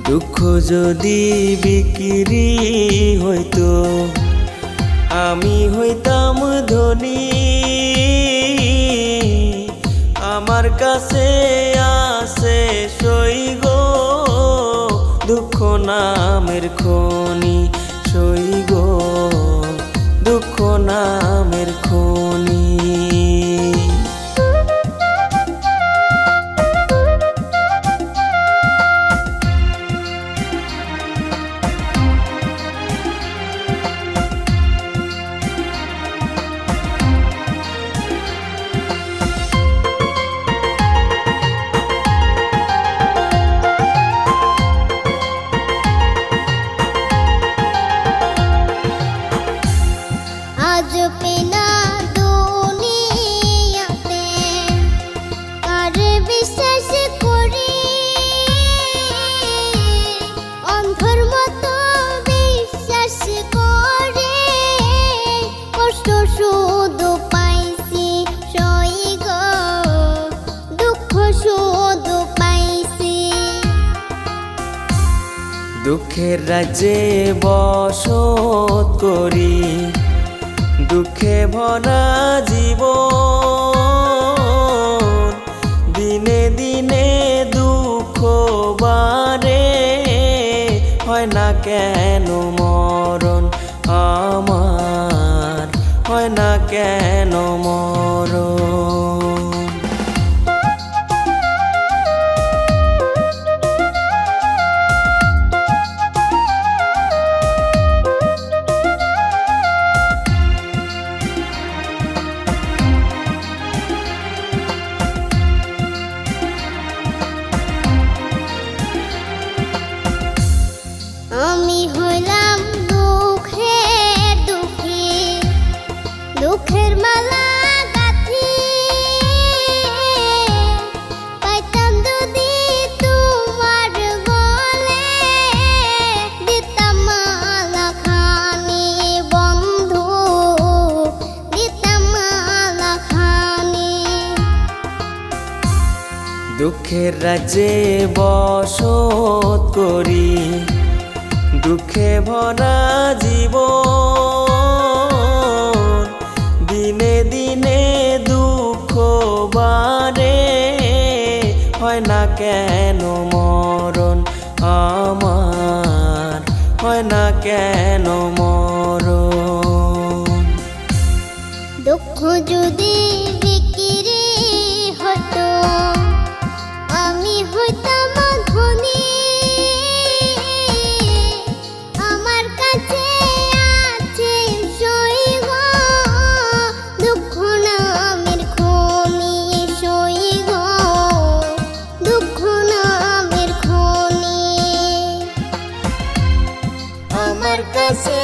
দুঃখ যদি বিক্রি হইতো আমি হইতাম ধনী। আমার কাছে আছে সই গো দুঃখ নামের খনি, সই গো দুঃখ নামের খনি। আজ পেনা দুনিয়াতে কার বিশ্বাস করি, অন্ধর মতো বিশ্বাস করে কষ্ট শুধু পাইছি সই গো দুঃখ শুধু পাইছি। দুঃখের রাজ্যে বসত করি, দুঃখে ভরা জীবন, দিনে দিনে দুঃখ বাড়ে, হয় না কেন মরণ আমার, হয় না কেন মরণ। আমি হইলাম দুঃখের দুঃখী, দুঃখের মালা গাঁথি, পাইতাম যদি তোমার গলে, দিতাম মালা খানি বন্ধু, দিতাম মালা খানি। দুঃখের রাজ্যে বসত করি, দুঃখে ভরা জীবন, দিনে দিনে দুঃখ বাড়ে, হয় না কেন মরণ আমার, হয় না কেন মরণ। দুঃখ যদি বিক্রি হতো আমি হইতাম ধনী। আমার কাছে আছে সই গো দুঃখ নামের খনি, সই গো দুঃখ নামের খনি। আমার কাছে